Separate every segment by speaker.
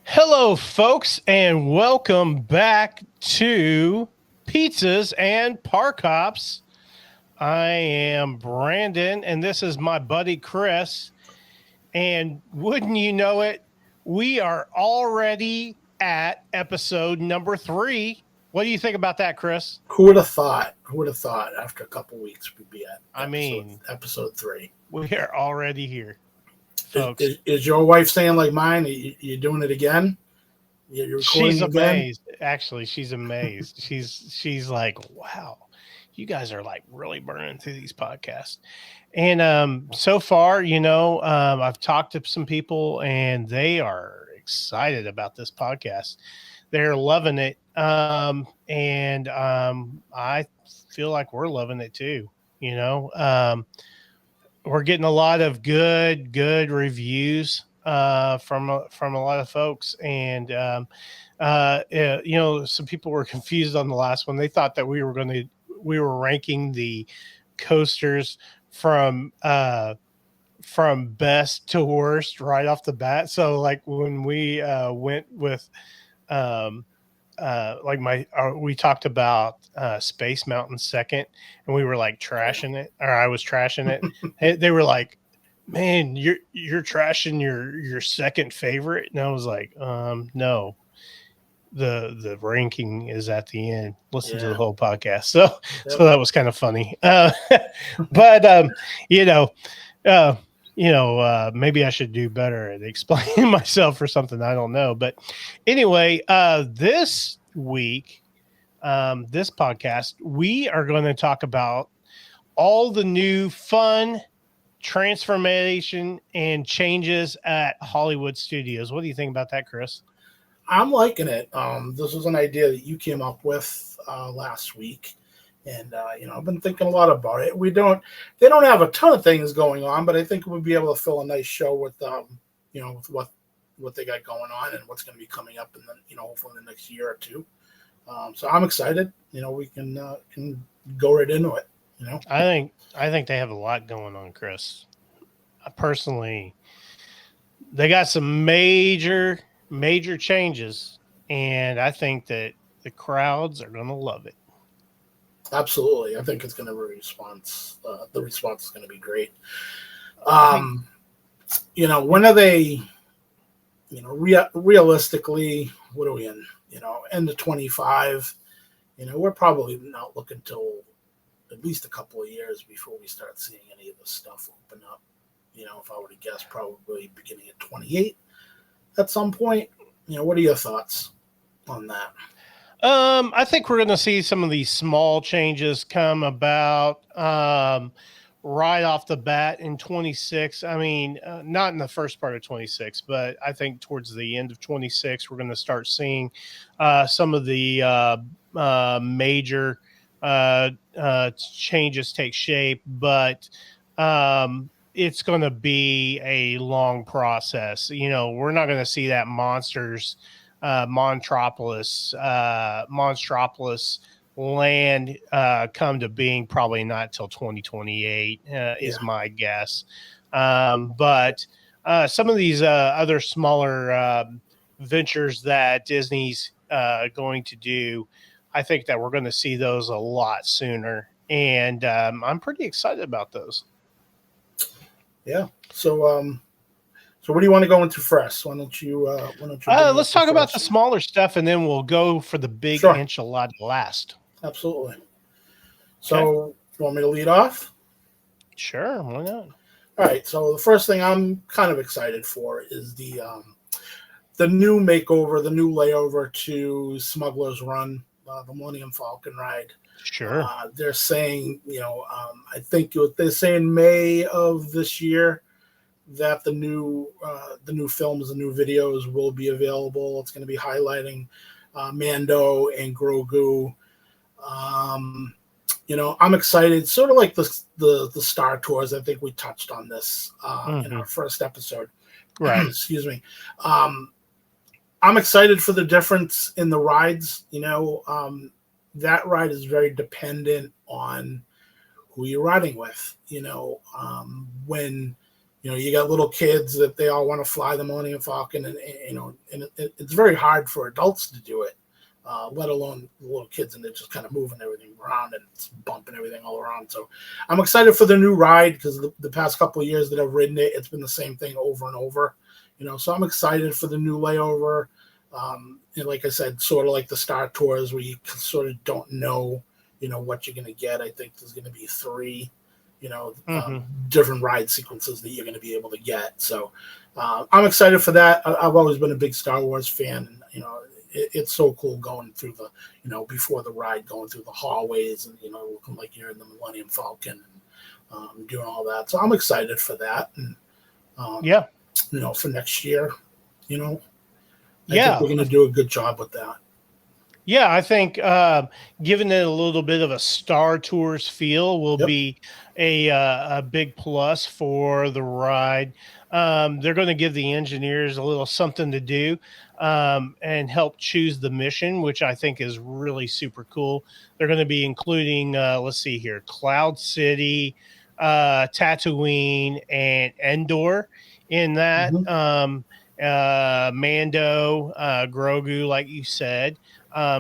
Speaker 1: Hello, folks, and welcome back to Pizzas and Park Hops. I am Brandon, and this is my buddy Chris. And wouldn't you know it, we are already at episode number 3. What do you think about that, Chris?
Speaker 2: Who would have thought? Who would have thought after a couple weeks we'd be at episode 3?
Speaker 1: We are already here.
Speaker 2: Is your wife saying like mine? You're doing it again?
Speaker 1: She's amazed. Actually, she's amazed. she's like, wow, you guys are like really burning through these podcasts. And so far, I've talked to some people and they are excited about this podcast. They're loving it. And I feel like we're loving it too. We're getting a lot of good reviews from a lot of folks, and some people were confused on the last one. They thought that we were ranking the coasters from best to worst right off the bat. So like when we went with we talked about Space Mountain second, and we were like trashing it, or I was trashing it. They were like, man, you're trashing your second favorite. And I was like, no, the ranking is at the end. Listen to the whole podcast. So that was kind of funny. But maybe I should do better at explaining myself or something. I don't know. But anyway, this week, this podcast, we are going to talk about all the new fun transformation and changes at Hollywood Studios. What do you think about that, Chris?
Speaker 2: I'm liking it. This was an idea that you came up with last week. And, I've been thinking a lot about it. They don't have a ton of things going on, but I think we'll be able to fill a nice show with, with what they got going on and what's going to be coming up in the, hopefully in the next year or two. So I'm excited. We can go right into it.
Speaker 1: I think they have a lot going on, Chris. Personally, they got some major changes, and I think that the crowds are going to love it.
Speaker 2: Absolutely. I think it's going to be a response. The response is going to be great. When are they, realistically, what are we in, end of 25, we're probably not looking till at least a couple of years before we start seeing any of this stuff open up. If I were to guess, probably beginning at 28 at some point. What are your thoughts on that?
Speaker 1: I think we're going to see some of these small changes come about right off the bat in 26. I mean, not in the first part of 26, but I think towards the end of 26, we're going to start seeing some of the major changes take shape. But it's going to be a long process. We're not going to see that Monsters Monstropolis land come to being probably not till 2028
Speaker 2: Yeah.
Speaker 1: is my guess. But some of these other smaller ventures that Disney's going to do, I think that we're going to see those a lot sooner, and I'm pretty excited about those.
Speaker 2: Yeah. So what do you want to go into first? Why don't you bring up
Speaker 1: Let's
Speaker 2: the
Speaker 1: talk about the
Speaker 2: first one?
Speaker 1: smaller stuff, and then we'll go for the big
Speaker 2: Sure.
Speaker 1: enchilada last.
Speaker 2: Absolutely.
Speaker 1: Okay,
Speaker 2: So you want me to lead off?
Speaker 1: sure, why not?
Speaker 2: All right. So the first thing I'm kind of excited for is the new makeover, the new layover to Smuggler's Run, the Millennium Falcon ride.
Speaker 1: Sure.
Speaker 2: They're saying, I think they're saying May of this year that the new films, the new videos will be available. It's going to be highlighting Mando and Grogu. I'm excited. Sort of like the Star Tours. I think we touched on this in our first episode.
Speaker 1: Right.
Speaker 2: Excuse me. I'm excited for the difference in the rides. That ride is very dependent on who you're riding with. When you got little kids that they all want to fly the Millennium Falcon, and it's very hard for adults to do it, let alone the little kids, and they're just kind of moving everything around and it's bumping everything all around. So I'm excited for the new ride because the past couple of years that I've ridden it, it's been the same thing over and over. So I'm excited for the new layover. And like I said, sort of like the Star Tours where you sort of don't know, what you're going to get. I think there's going to be 3, different ride sequences that you're going to be able to get. So I'm excited for that. I've always been a big Star Wars fan, and it's so cool going through before the ride, going through the hallways and looking like you're in the Millennium Falcon and doing all that. So I'm excited for that, and
Speaker 1: Yeah.
Speaker 2: For next year, I
Speaker 1: Yeah.
Speaker 2: think we're going to do a good job with that.
Speaker 1: Yeah, I think giving it a little bit of a Star Tours feel will
Speaker 2: Yep.
Speaker 1: be a big plus for the ride. They're going to give the engineers a little something to do and help choose the mission, which I think is really super cool. They're going to be including, let's see here, Cloud City, Tatooine, and Endor in that.
Speaker 2: Mhm.
Speaker 1: Mando, Grogu, like you said.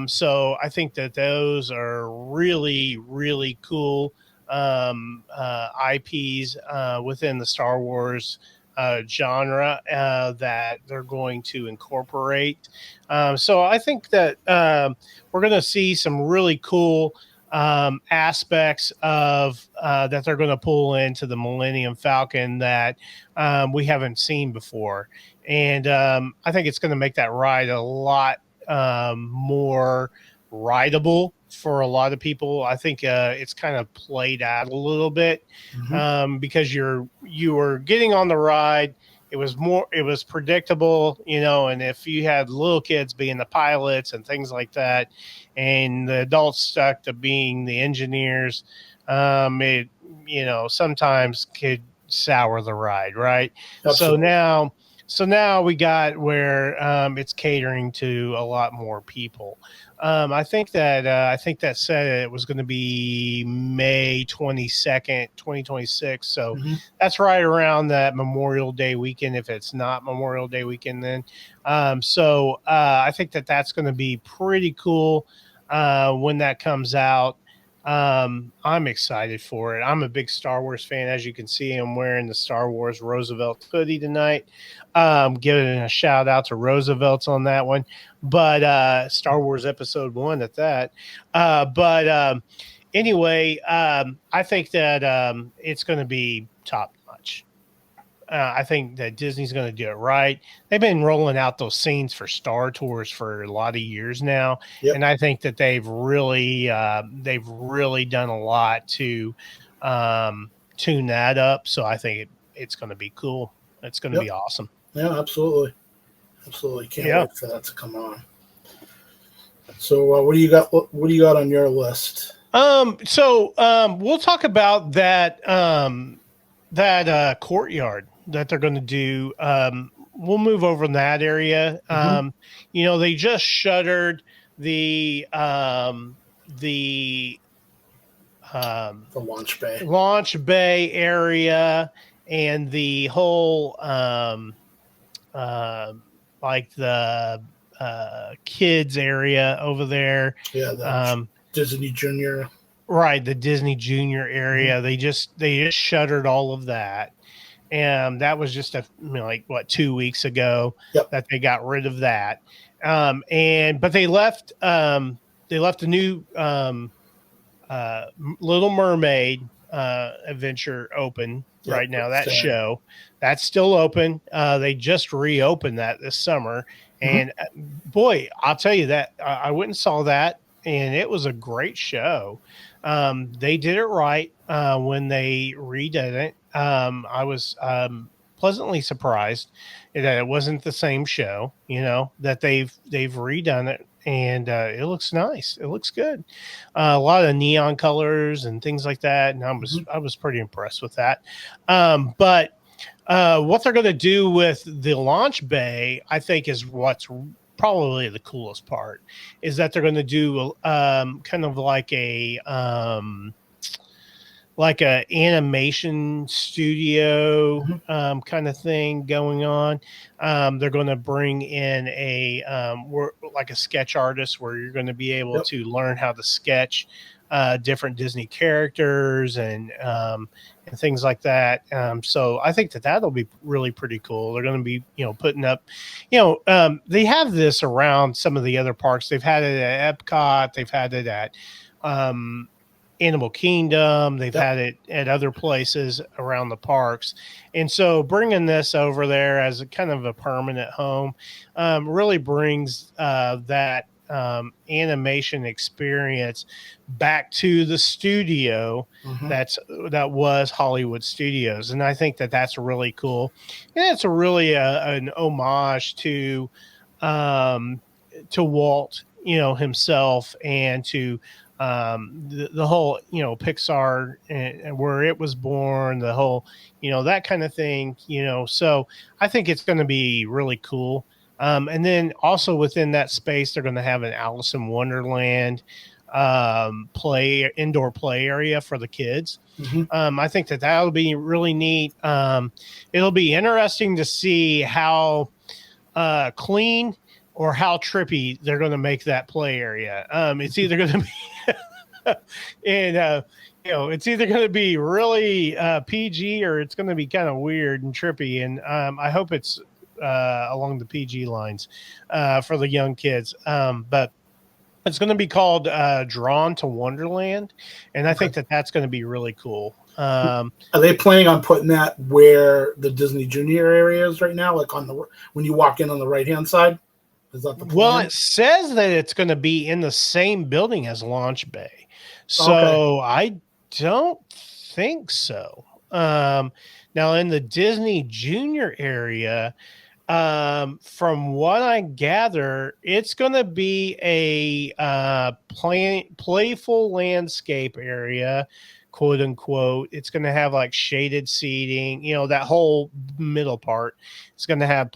Speaker 1: So I think that those are really, really cool IPs within the Star Wars genre that they're going to incorporate. So I think that we're going to see some really cool aspects of that they're going to pull into the Millennium Falcon that we haven't seen before. And I think it's going to make that ride a lot more rideable for a lot of people. I think it's kind of played out a little bit because you were getting on the ride. It was predictable, and if you had little kids being the pilots and things like that, and the adults stuck to being the engineers, it, sometimes could sour the ride, right?
Speaker 2: Absolutely.
Speaker 1: So now we got where it's catering to a lot more people. I think that said it was going to be May 22nd, 2026. So that's right around that Memorial Day weekend. If it's not Memorial Day weekend, then so I think that that's going to be pretty cool when that comes out. I'm excited for it. I'm a big Star Wars fan. As you can see, I'm wearing the Star Wars Roosevelt hoodie tonight. Giving a shout out to Roosevelt's on that one, but Star Wars Episode 1 at that. But anyway, I think that it's going to be top notch. I think that Disney's going to do it right. They've been rolling out those scenes for Star Tours for a lot of years now, and I think that they've really done a lot to tune that up. So I think it's going to be cool. It's going to be awesome.
Speaker 2: Yeah, absolutely. Can't wait for that to come on. So what do you got? What do you got on your list?
Speaker 1: So we'll talk about that courtyard that they're going to do we'll move over in that area.
Speaker 2: Mm-hmm.
Speaker 1: They just shuttered the um, the
Speaker 2: The launch bay.
Speaker 1: launch bay area and the whole uh, like the kids area over there.
Speaker 2: Yeah, the
Speaker 1: Um,
Speaker 2: Disney Junior.
Speaker 1: right, the Disney Junior
Speaker 2: Mm-hmm.
Speaker 1: area. They just shuttered all of that, and that was just like what 2 weeks ago
Speaker 2: Yep.
Speaker 1: that they got rid of that. And but they left a new Little Mermaid adventure open
Speaker 2: Yep.
Speaker 1: right now. That
Speaker 2: Staying.
Speaker 1: show that's still open. They just reopened that this summer,
Speaker 2: Mm-hmm.
Speaker 1: and boy, I'll tell you that I went and saw that, and it was a great show. They did it right when they redid it. I was pleasantly surprised that it wasn't the same show. That they've redone it, and it looks nice. It looks good. A lot of neon colors and things like that, and I was
Speaker 2: Mm-hmm.
Speaker 1: I was pretty impressed with that. But what they're going to do with the launch bay, I think, is what's probably the coolest part. Is that they're going to do kind of like a animation studio
Speaker 2: Mm-hmm.
Speaker 1: kind of thing going on. They're going to bring in like a sketch artist where you're going to be able
Speaker 2: Yep.
Speaker 1: to learn how to sketch different Disney characters and things like that. So I think that'll be really pretty cool. They're going to be putting up, they have this around some of the other parks. They've had it at Epcot. They've had it at Animal Kingdom. They've
Speaker 2: Yep.
Speaker 1: had it at other places around the parks. And so bringing this over there as a kind of a permanent home really brings that animation experience back to the studio
Speaker 2: Mm-hmm.
Speaker 1: that was Hollywood Studios. And I think that's really cool. And it's a really an homage um, to Walt, himself, and to the whole Pixar and where it was born, the whole that kind of thing. So I think it's going to be really cool. And then also within that space, they're going to have an Alice in Wonderland indoor play area for the kids.
Speaker 2: Mm-hmm.
Speaker 1: I think that'll be really neat. It'll be interesting to see how clean or how trippy they're going to make that play area. It's either going to be, and it's either going to be really PG or it's going to be kind of weird and trippy. And I hope it's along the PG lines for the young kids. But it's going to be called Drawn to Wonderland, and I think
Speaker 2: Okay.
Speaker 1: that's going to be really cool.
Speaker 2: Are they planning on putting that where the Disney Junior area is right now, like when you walk in on the right hand side? Is that the
Speaker 1: Well,
Speaker 2: plan?
Speaker 1: it says that it's going to be in the same building as Launch Bay.
Speaker 2: Okay.
Speaker 1: So I don't think so. Now, in the Disney Junior area, from what I gather, it's going to be a playful landscape area, quote unquote. It's going to have like shaded seating, that whole middle part. It's going to have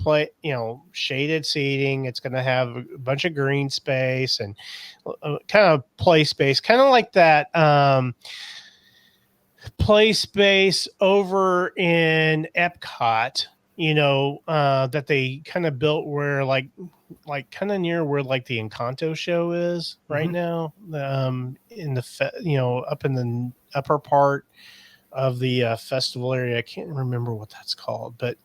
Speaker 1: shaded seating. It's going to have a bunch of green space and kind of play space, kind of like that play space over in Epcot, that they kind of built where like kind of near where like the Encanto show is right
Speaker 2: Mm-hmm.
Speaker 1: now, in the up in the upper part of the festival area. I can't remember what that's called, but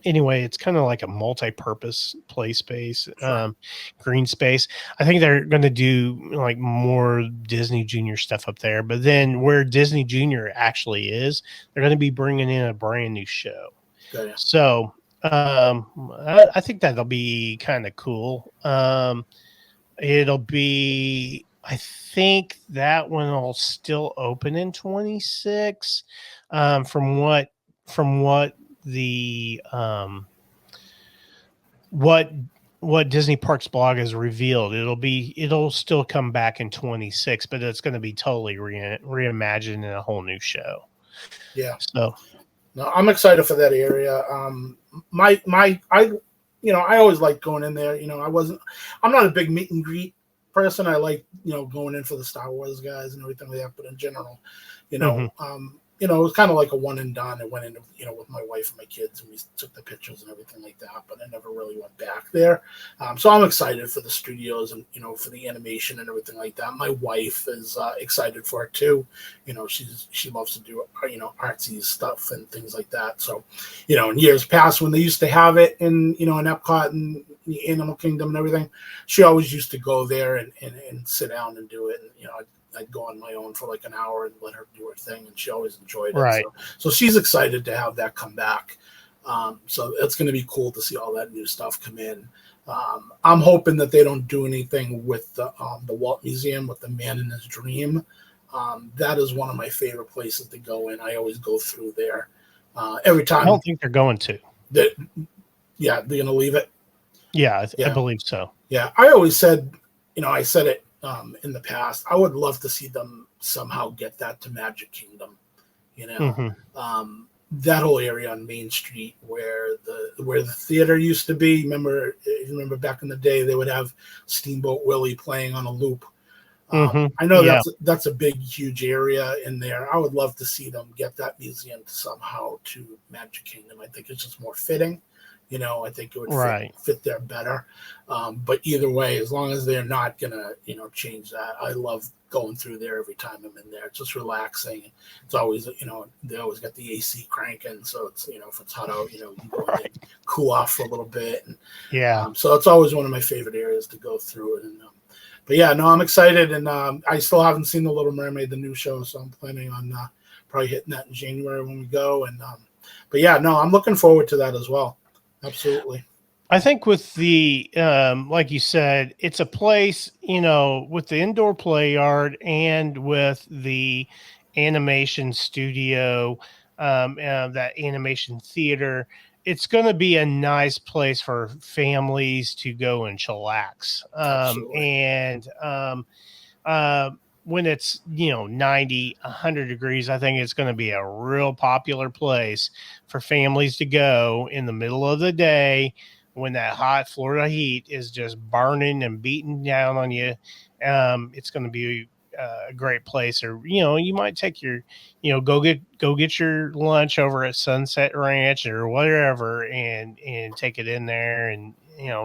Speaker 1: anyway, it's kind of like a multi-purpose play space,
Speaker 2: Sure.
Speaker 1: green space. I think they're going to do like more Disney Junior stuff up there, but then where Disney Junior actually is, they're going to be bringing in a brand new show.
Speaker 2: Got ya.
Speaker 1: So I think that'll be kind of cool. It'll be, I think that one will still open in 26. From what the what what Disney Parks blog has revealed, it'll still come back in 26, but it's going to be totally reimagined in a whole new show.
Speaker 2: Yeah.
Speaker 1: So
Speaker 2: No, I'm excited for that area. I always like going in there. I'm not a big meet and greet person. I like, going in for the Star Wars guys and everything like that. But in general,
Speaker 1: Mm-hmm.
Speaker 2: it was kind of like a one and done. I went in, with my wife and my kids, and we took the pictures and everything like that. But I never really went back there. So I'm excited for the studios and for the animation and everything like that. My wife is excited for it too. She loves to do artsy stuff and things like that. So, in years past when they used to have it in in Epcot and the Animal Kingdom and everything, she always used to go there and sit down and do it. And I'd go on my own for like an hour and let her do her thing, and she always enjoyed it.
Speaker 1: Right.
Speaker 2: So she's excited to have that come back. So it's going to be cool to see all that new stuff come in. I'm hoping that they don't do anything with the Walt Museum with the Man in His Dream. That is one of my favorite places to go in. I always go through there every time.
Speaker 1: I don't think they're going to.
Speaker 2: They're going to leave it.
Speaker 1: Yeah, I believe so.
Speaker 2: Yeah, I always said, I said it in the past. I would love to see them somehow get that to Magic Kingdom.
Speaker 1: Mm-hmm.
Speaker 2: That whole area on Main Street where the theater used to be. Remember back in the day they would have Steamboat Willie playing on a loop.
Speaker 1: Mm-hmm.
Speaker 2: I know that's a big, huge area in there. I would love to see them get that museum somehow to Magic Kingdom. I think it's just more fitting. I think it would fit there better. But either way, as long as they're not gonna, change that, I love going through there every time I'm in there. It's just relaxing. It's always, they always got the AC cranking, so it's, if it's hot out, you go in and cool off for a little bit. And, so it's always one of my favorite areas to go through it. And but yeah, no, I'm excited, and I still haven't seen The Little Mermaid, the new show, so I'm planning on probably hitting that in January when we go. And but yeah, no, I'm looking forward to that as well. Absolutely.
Speaker 1: I think with the, like you said, it's a place, with the indoor play yard and with the animation studio, that animation theater, it's going to be a nice place for families to go and chillax. When it's 90 100 degrees, I think it's going to be a real popular place for families to go in the middle of the day when that hot Florida heat is just burning and beating down on you. It's going to be a great place. Or you might take your go get your lunch over at Sunset Ranch or whatever, and take it in there and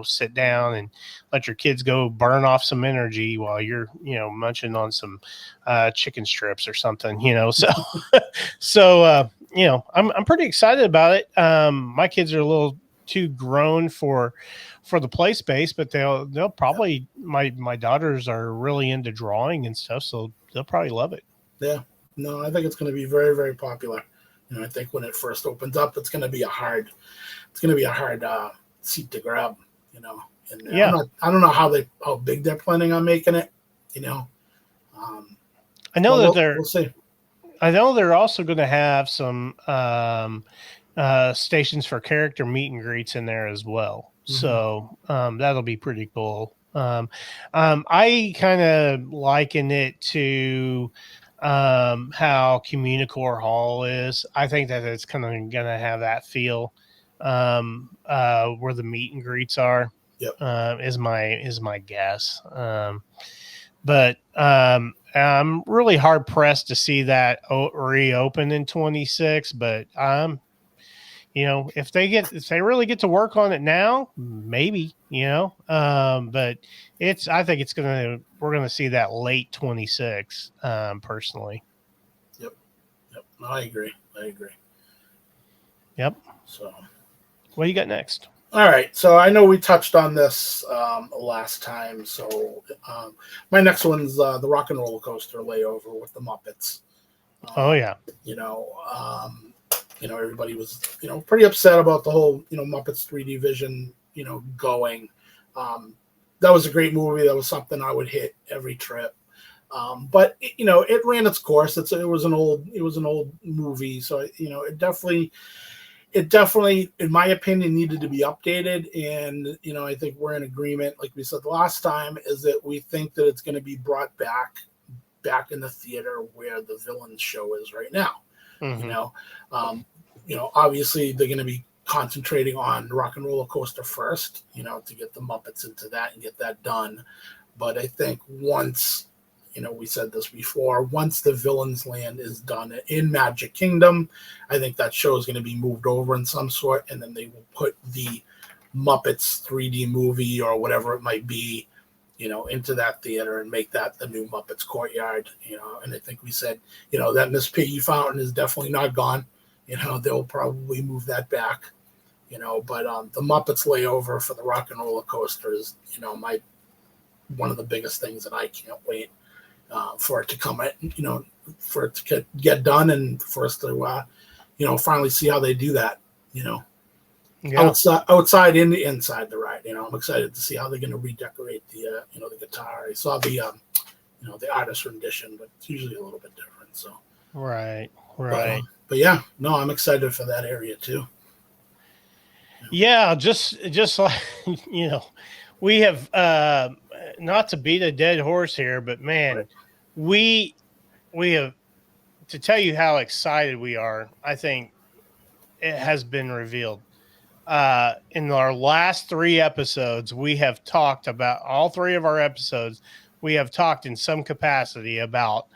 Speaker 1: sit down and let your kids go burn off some energy while you're munching on some chicken strips or something. So I'm pretty excited about it. My kids are a little too grown for the play space, but they'll probably, my daughters are really into drawing and stuff, so they'll probably love it.
Speaker 2: Yeah, no, I think it's going to be very, very popular. I think when it first opens up, it's going to be a hard seat to grab. And
Speaker 1: yeah,
Speaker 2: I don't know how big they're planning on making it.
Speaker 1: I know that
Speaker 2: we'll see.
Speaker 1: I know they're also going to have some stations for character meet and greets in there as well. Mm-hmm. So that'll be pretty cool. I kind of liken it to how Communicore Hall is. I think that it's kind of going to have that feel where the meet and greets are.
Speaker 2: Yep.
Speaker 1: Is my guess. But I'm really hard pressed to see that reopen in 26. But if they really get to work on it now, maybe. But I think we're gonna see that late 26. Personally.
Speaker 2: Yep. No, I agree.
Speaker 1: Yep.
Speaker 2: So,
Speaker 1: what do you got next?
Speaker 2: All right, so I know we touched on this last time. So my next one's the Rock and Roller Coaster layover with the Muppets.
Speaker 1: Oh yeah.
Speaker 2: Everybody was pretty upset about the whole Muppets 3D Vision going. That was a great movie. That was something I would hit every trip. But it ran its course. It was an old movie, so it definitely, in my opinion, needed to be updated. And, I think we're in agreement, like we said last time, is that we think that it's going to be brought back in the theater where the Villains show is right now.
Speaker 1: Mm-hmm.
Speaker 2: obviously they're going to be concentrating on Rock and Roller Coaster first, to get the Muppets into that and get that done. But I think once, we said this before, once the Villains Land is done in Magic Kingdom, I think that show is going to be moved over in some sort, and then they will put the Muppets 3D movie or whatever it might be, into that theater and make that the new Muppets Courtyard, and I think we said, that Miss Piggy Fountain is definitely not gone. They'll probably move that back, but the Muppets layover for the Rock and Roller Coaster is, one of the biggest things that I can't wait for it to come, for it to get done and for us to, finally see how they do that, yeah. outside and inside the ride. I'm excited to see how they're going to redecorate the, the guitar. I saw the, the artist rendition, but it's usually a little bit different. So
Speaker 1: right.
Speaker 2: But yeah, no, I'm excited for that area too.
Speaker 1: Yeah, just like we have not to beat a dead horse here, but man, right. we have, to tell you how excited we are. I think it has been revealed. In our last 3 episodes, we have talked about all 3 of our episodes. We have talked in some capacity about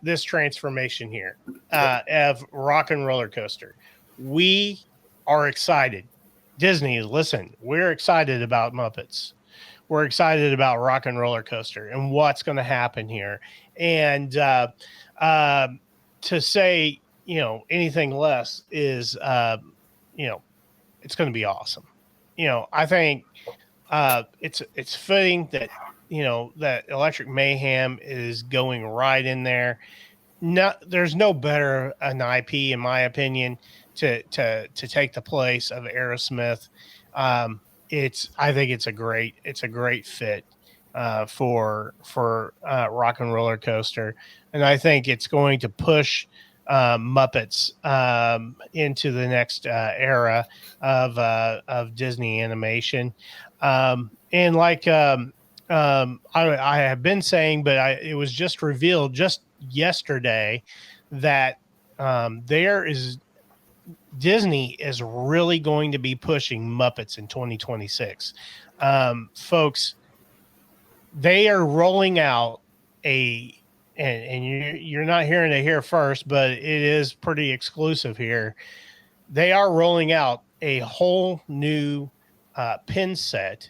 Speaker 1: this transformation here of Rock and Roller Coaster. We are excited. Disney, listen, we're excited about Muppets. We're excited about Rock and Roller Coaster and what's going to happen here. And to say, anything less is, it's going to be awesome. I think it's fitting that, that Electric Mayhem is going right in there. There's no better an IP, in my opinion, to take the place of Aerosmith. I think it's a great fit for Rock and Roller Coaster, and I think it's going to push Muppets into the next era of Disney animation. And like I have been saying, but it was just revealed just yesterday that Disney is really going to be pushing Muppets in 2026. Folks, they are rolling out and you're not hearing it here first, but it is pretty exclusive here. They are rolling out a whole new pin set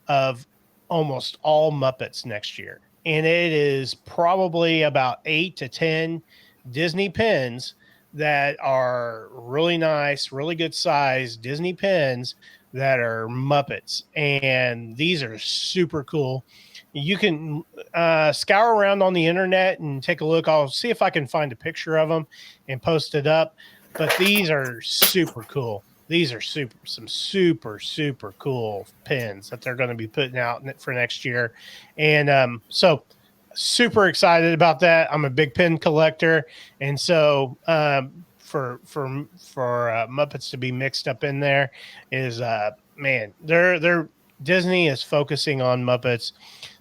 Speaker 1: of almost all Muppets next year. And it is probably about 8 to 10 Disney pins that are really nice, really good size Disney pins that are Muppets. And these are super cool. You can scour around on the internet and take a look. I'll see if I can find a picture of them and post it up. But these are super cool. These are some super cool pins that they're going to be putting out for next year. And so super excited about that. I'm a big pin collector. And so for Muppets to be mixed up in there is, man, they're Disney is focusing on Muppets.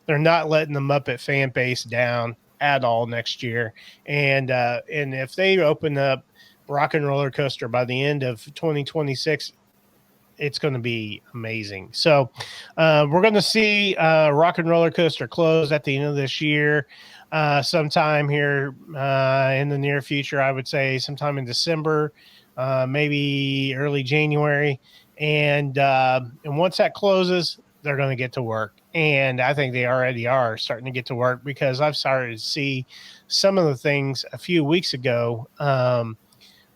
Speaker 1: They're not letting the Muppet fan base down at all next year. And if they open up Rock and Roller Coaster by the end of 2026, it's going to be amazing. So we're going to see Rock and Roller Coaster close at the end of this year, sometime here in the near future. I would say sometime in December, maybe early January. And once that closes, they're going to get to work. And I think they already are starting to get to work, because I've started to see some of the things a few weeks ago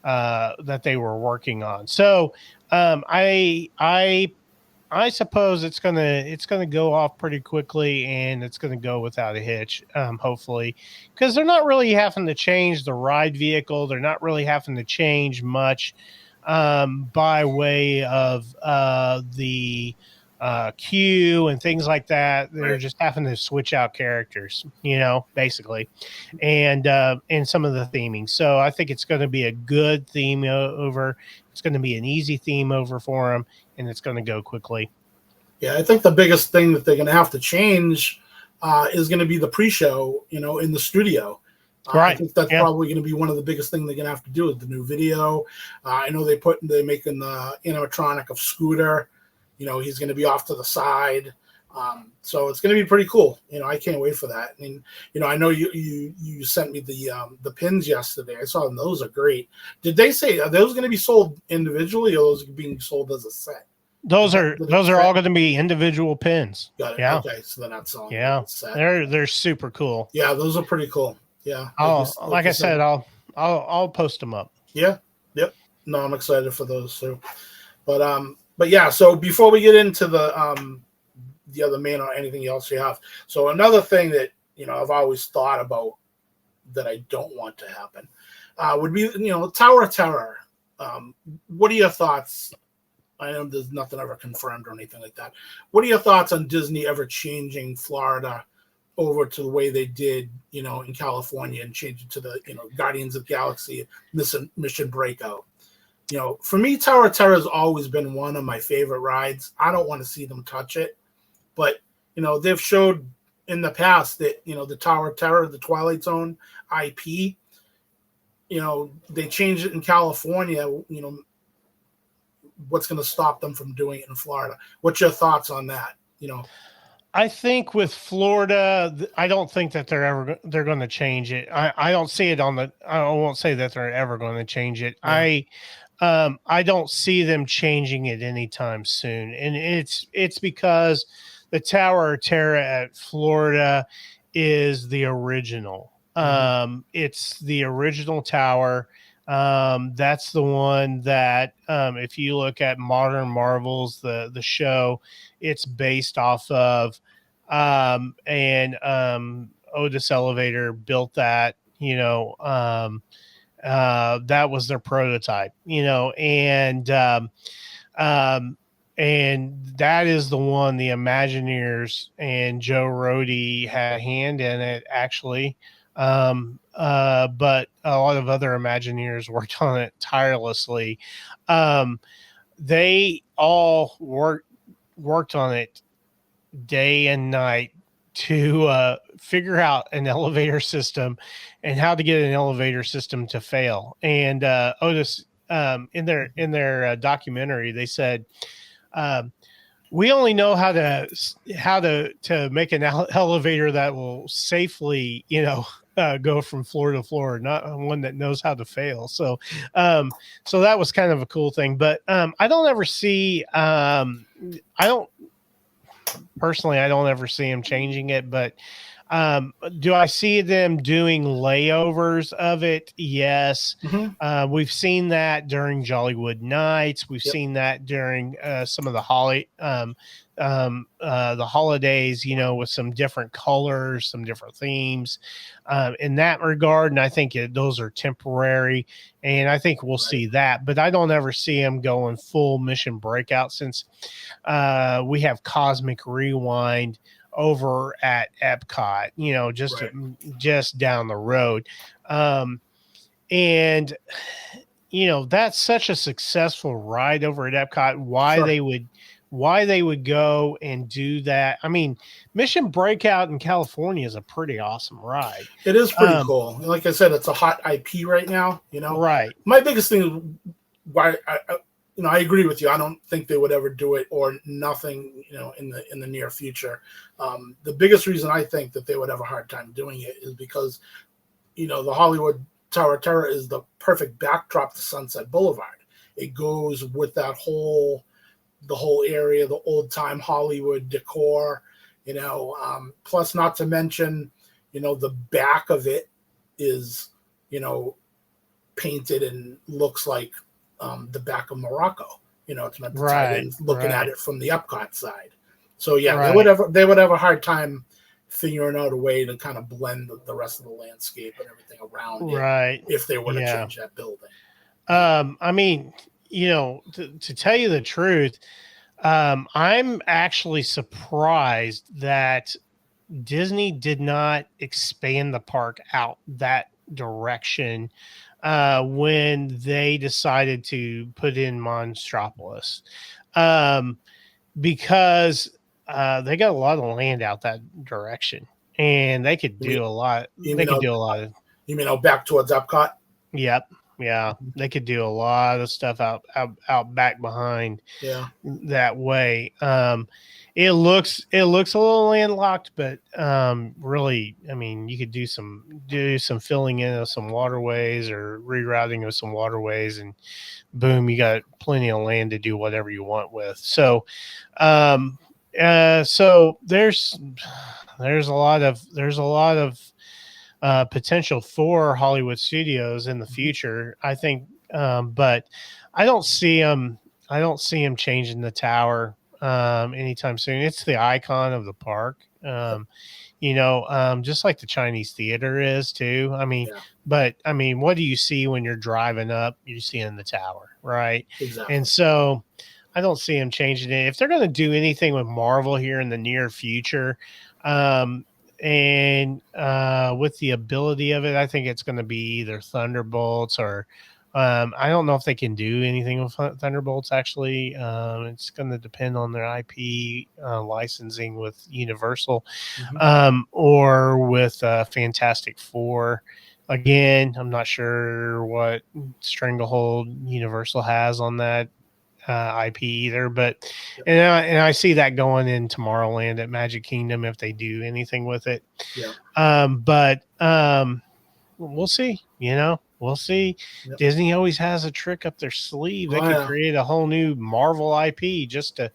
Speaker 1: that they were working on. So I suppose it's gonna go off pretty quickly, and it's gonna go without a hitch, hopefully, because they're not really having to change the ride vehicle. They're not really having to change much by way of the queue and things like that. They're just having to switch out characters, basically, and some of the theming. So I think it's going to be a good theme over. It's going to be an easy theme over for them, and it's going to go quickly.
Speaker 2: Yeah, I think the biggest thing that they're going to have to change is going to be the pre-show, in the studio. I
Speaker 1: Right.
Speaker 2: think that's
Speaker 1: Yeah.
Speaker 2: probably going to be one of the biggest things they're going to have to do is the new video. I know they're making the animatronic of Scooter. He's going to be off to the side. So it's going to be pretty cool. I can't wait for that. And I know you sent me the pins yesterday. I saw them; those are great. Did they say are those going to be sold individually, or those being sold as a set?
Speaker 1: Those are all going to be individual pins.
Speaker 2: Got it.
Speaker 1: Yeah.
Speaker 2: Okay, so they're not selling
Speaker 1: Yeah.
Speaker 2: a set.
Speaker 1: They're super cool.
Speaker 2: Yeah, those are pretty cool. Yeah.
Speaker 1: Like I said, I'll post them up.
Speaker 2: Yeah. Yep. No, I'm excited for those too. But yeah, so before we get into the other main or anything else you have, so another thing that I've always thought about that I don't want to happen would be Tower of Terror. What are your thoughts? I know there's nothing ever confirmed or anything like that. What are your thoughts on Disney ever changing Florida over to the way they did, in California and changing to the, Guardians of the Galaxy Mission Breakout? For me, Tower of Terror has always been one of my favorite rides. I don't want to see them touch it, but they've showed in the past that the Tower of Terror, the Twilight Zone IP, they changed it in California. What's going to stop them from doing it in Florida? What's your thoughts on that?
Speaker 1: I think with Florida, I don't think that they're going to change it. I don't see it on the. I won't say that they're ever going to change it. Yeah. I don't see them changing it anytime soon, and it's because the Tower of Terror at Florida is the original. It's the original tower. That's the one that, if you look at Modern Marvels, the show, it's based off of, and Otis Elevator built that. That was their prototype. And that is the one the Imagineers and Joe Rohde had a hand in it, actually. But a lot of other Imagineers worked on it tirelessly. They all worked on it day and night to figure out an elevator system and how to get an elevator system to fail. And Otis, in their documentary, they said, we only know how to make an elevator that will safely, go from floor to floor, not one that knows how to fail. So that was kind of a cool thing. But I don't ever see. I don't ever see them changing it. But do I see them doing layovers of it? Yes.
Speaker 2: Mm-hmm.
Speaker 1: We've seen that during Jollywood Nights. We've seen that during some of the holidays, with some different colors, some different themes in that regard. And I think those are temporary, and I think we'll see that. But I don't ever see them going full Mission Breakout, since we have Cosmic Rewind over at Epcot, just down the road. And that's such a successful ride over at Epcot. Why they would go and do that. I mean, Mission Breakout in California is a pretty awesome ride.
Speaker 2: It is pretty cool. Like I said, it's a hot IP right now,
Speaker 1: Right.
Speaker 2: My biggest thing is why I agree with you. I don't think they would ever do it or nothing, in the near future. The biggest reason I think that they would have a hard time doing it is because, the Hollywood Tower of Terror is the perfect backdrop to Sunset Boulevard. It goes with the whole area, the old time Hollywood decor, plus not to mention, the back of it is, painted and looks like the back of Morocco. It's meant to tie in looking at it from the Epcot side. So yeah, they would have a hard time figuring out a way to kind of blend the rest of the landscape and everything around it if they were to change that building.
Speaker 1: I mean, to tell you the truth, I'm actually surprised that Disney did not expand the park out that direction when they decided to put in Monstropolis, because they got a lot of land out that direction, and they could do a lot. They could do a lot of.
Speaker 2: You mean out back towards Epcot?
Speaker 1: Yep. Yeah. They could do a lot of stuff out back behind
Speaker 2: Yeah.
Speaker 1: that way. It looks a little landlocked, but really, I mean, you could do some filling in of some waterways or rerouting of some waterways, and boom, you got plenty of land to do whatever you want with. Um, so there's a lot of potential for Hollywood studios in the
Speaker 2: Mhm.
Speaker 1: future. I think, but I don't see them. I don't see them changing the tower anytime soon. It's the icon of the park.
Speaker 2: Yep.
Speaker 1: Just like the Chinese theater is too. I mean,
Speaker 2: Yeah.
Speaker 1: but I mean, what do you see when you're driving up? You're seeing the tower, right? And
Speaker 2: Exactly.
Speaker 1: so I don't see them changing it. If they're going to do anything with Marvel here in the near future, um, and with the ability of it, I think it's going to be either Thunderbolts or I don't know if they can do anything with Thunderbolts. Actually, it's going to depend on their IP licensing with Universal,
Speaker 2: Hmm.
Speaker 1: or with Fantastic Four. Again, I'm not sure what stranglehold Universal has on that IP either, but
Speaker 2: Yep.
Speaker 1: and I see that going in Tomorrowland at Magic Kingdom if they do anything with it.
Speaker 2: Yeah.
Speaker 1: But we'll see. We'll see.
Speaker 2: Yep.
Speaker 1: Disney always has a trick up their sleeve. They
Speaker 2: Oh
Speaker 1: could
Speaker 2: yeah.
Speaker 1: create a whole new Marvel IP just to,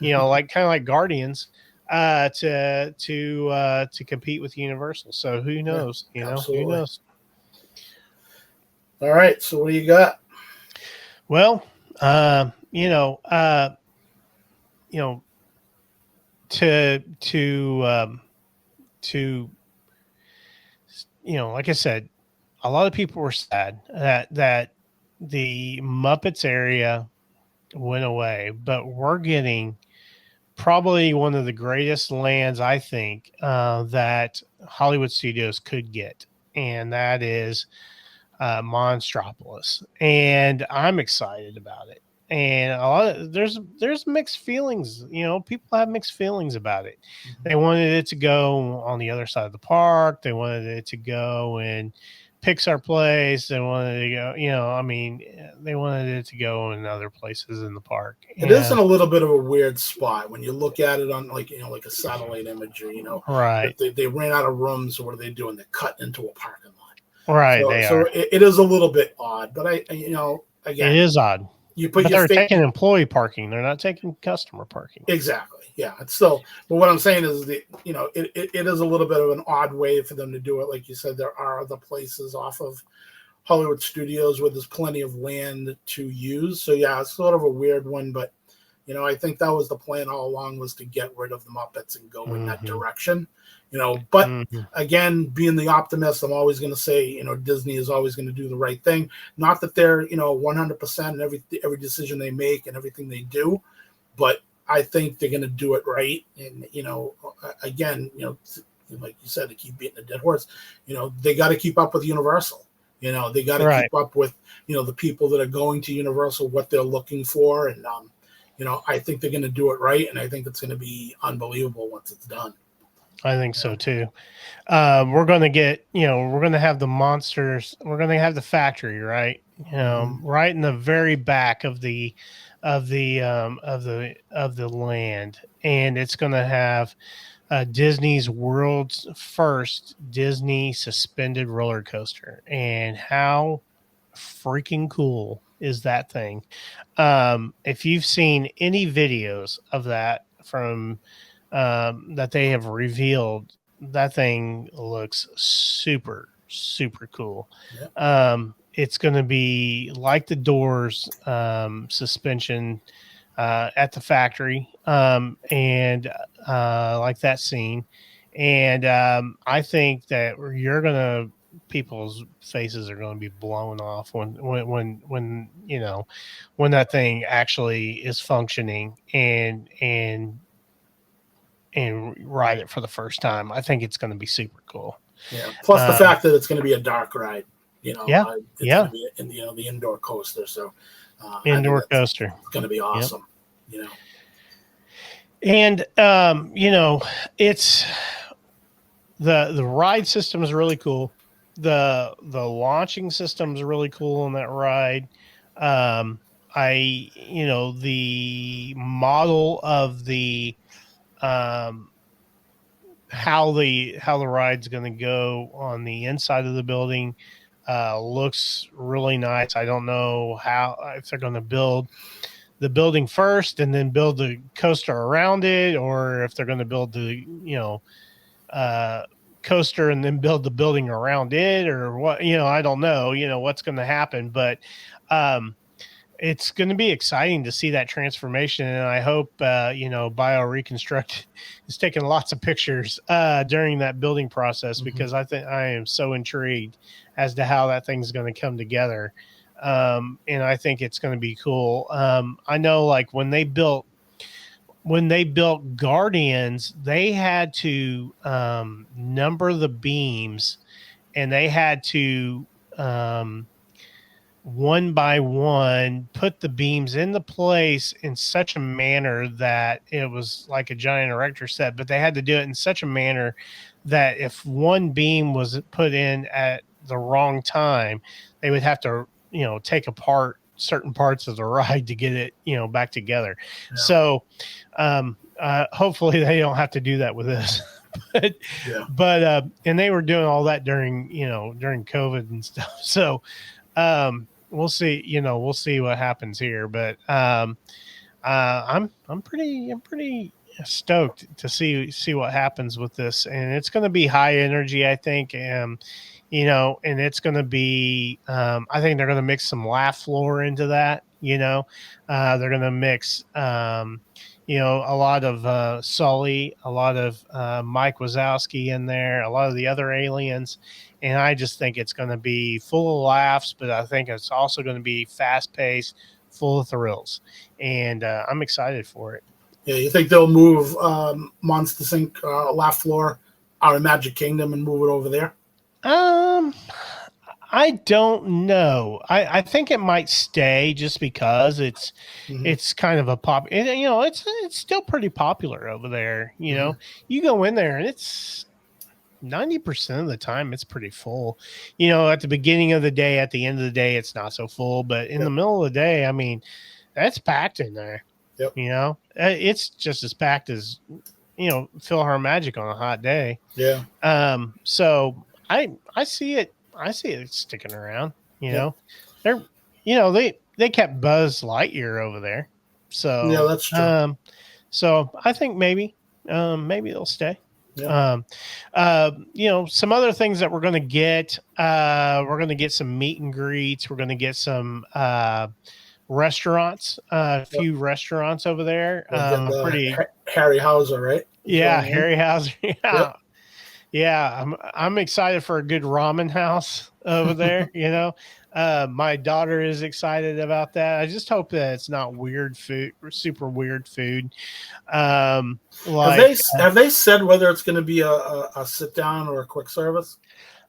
Speaker 1: like kind of like Guardians, to compete with Universal. So who
Speaker 2: Yeah.
Speaker 1: knows? Who
Speaker 2: Absolutely.
Speaker 1: knows?
Speaker 2: All right. So what do you got?
Speaker 1: Well, you know, to like I said, a lot of people were sad that the Muppets area went away, but we're getting probably one of the greatest lands I think that Hollywood studios could get, and that is Monstropolis, and I'm excited about it. And there's mixed feelings. People have mixed feelings about it.
Speaker 2: Mhm.
Speaker 1: They wanted it to go on the other side of the park. They wanted it to go in Pixar Place. They wanted to go. I mean, they wanted it to go in other places in the park.
Speaker 2: It is in
Speaker 1: And
Speaker 2: a little bit of a weird spot when you look at it on like a satellite imagery.
Speaker 1: right,
Speaker 2: That they ran out of rooms. So what are they doing? They're cutting into a parking lot.
Speaker 1: right,
Speaker 2: So
Speaker 1: they
Speaker 2: so
Speaker 1: are.
Speaker 2: it is a little bit odd. But
Speaker 1: It
Speaker 2: again,
Speaker 1: is odd,
Speaker 2: you put
Speaker 1: but
Speaker 2: your
Speaker 1: they're
Speaker 2: face.
Speaker 1: taking employee parking. They're not taking customer parking.
Speaker 2: Exactly. Yeah. It's still, but what I'm saying is it is a little bit of an odd way for them to do it. Like you said, there are other places off of Hollywood Studios where there's plenty of land to use. So yeah, it's sort of a weird one, but I think that was the plan all along, was to get rid of the Muppets and go in that
Speaker 1: Hmm.
Speaker 2: direction. But
Speaker 1: Hmm.
Speaker 2: again, being the optimist, I'm always going to say, Disney is always going to do the right thing. Not that they're 100% in every decision they make and everything they do, but I think they're going to do it right. And again, like you said, to keep beating a dead horse, they got to keep up with Universal. They got to
Speaker 1: Right.
Speaker 2: keep up with the people that are going to Universal, what they're looking for, and I think they're going to do it right, and I think it's going to be unbelievable once it's done.
Speaker 1: I think so
Speaker 2: Yeah.
Speaker 1: too. We're going to we're going to have the monsters. We're going to have the factory, right?
Speaker 2: Mm-hmm.
Speaker 1: Right in the very back of the land, and it's going to have Disney's world's first Disney suspended roller coaster. And how freaking cool is that thing? If you've seen any videos of that from that they have revealed, that thing looks super, super cool.
Speaker 2: Yeah.
Speaker 1: It's going to be like the Doors suspension at the factory, and like that scene. And I think that people's faces are going to be blown off when that thing actually is functioning and ride it for the first time. I think it's going to be super cool.
Speaker 2: Yeah. Plus the
Speaker 1: Um,
Speaker 2: fact that it's going to be a dark ride.
Speaker 1: yeah,
Speaker 2: It's going
Speaker 1: yeah,
Speaker 2: to be in the indoor coaster. So I think
Speaker 1: indoor
Speaker 2: that's
Speaker 1: coaster.
Speaker 2: going to be
Speaker 1: Yep.
Speaker 2: awesome. You know.
Speaker 1: And it's the ride system is really cool. the launching system's really cool on that ride. Um, the model of the um, how the ride's going to go on the inside of the building looks really nice. I don't know how if they're going to build the building first and then build the coaster around it, or if they're going to build the uh, coaster and then build the building around it, or what. I don't know. What's going to happen, but um, it's going to be exciting to see that transformation, and I hope Bio Reconstruct is taking lots of pictures during that building process, because I think I am so intrigued as to how that thing's going to come together, and I think it's going to be cool. I know, like when they built Guardians, they had to number the beams, and they had to one by one put the beams into place in such a manner that it was like a giant erector set, but they had to do it in such a manner that if one beam was put in at the wrong time, they would have to take apart certain parts of the ride to get it back together.
Speaker 2: Yeah.
Speaker 1: So hopefully they don't have to do that with this. but and they were doing all that during COVID and stuff. So we'll see. We'll see what happens here. But I'm pretty stoked to see what happens with this, and it's going to be high energy, I think. And it's going to be. I think they're going to mix some laugh floor into that. They're going to mix. A lot of Sully, a lot of Mike Wazowski in there, a lot of the other aliens. And I just think it's going to be full of laughs, but I think it's also going to be fast paced, full of thrills. And I'm excited for it.
Speaker 2: Yeah, you think they'll move Monsters Inc. Laugh Floor out of Magic Kingdom and move it over there?
Speaker 1: I don't know. I think it might stay just because it's kind of a pop. And, it's still pretty popular over there. You go in there and it's 90% of the time it's pretty full. At the beginning of the day, at the end of the day, it's not so full. But in the middle of the day, I mean, that's packed in there.
Speaker 2: Yep.
Speaker 1: It's just as packed as Philhar Magic on a hot day.
Speaker 2: Yeah.
Speaker 1: So I see it. I see it sticking around. They're they kept Buzz Lightyear over there. So
Speaker 2: yeah, that's true.
Speaker 1: So I think maybe they'll stay.
Speaker 2: Yeah.
Speaker 1: Some other things that we're going to get. We're going to get some meet and greets. We're going to get some restaurants. A few restaurants over there.
Speaker 2: Pretty Harry Hauser, right?
Speaker 1: Yeah, Harry Hauser. Yeah. Yep. Yeah, I'm excited for a good ramen house over there. My daughter is excited about that. I just hope that it's not weird food, super weird food.
Speaker 2: Have they said whether it's going to be a sit down or a quick service?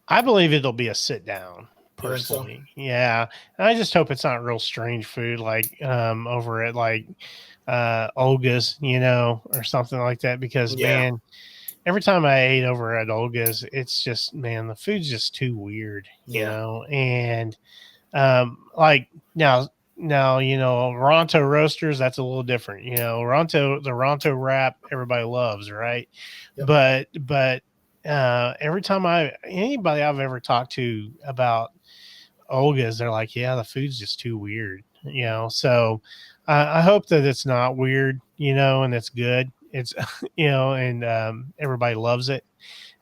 Speaker 1: I believe it'll be a sit down. Personally, so? Yeah, and I just hope it's not real strange food like over at like Olga's, or something like that. Because man. Every time I ate over at Olga's, it's just, man, the food's just too weird, and like now, Ronto Roasters, that's a little different, the Ronto wrap, everybody loves, right? Yep. But every time anybody I've ever talked to about Olga's, they're like, yeah, the food's just too weird, so I hope that it's not weird, and it's good. It's and everybody loves it,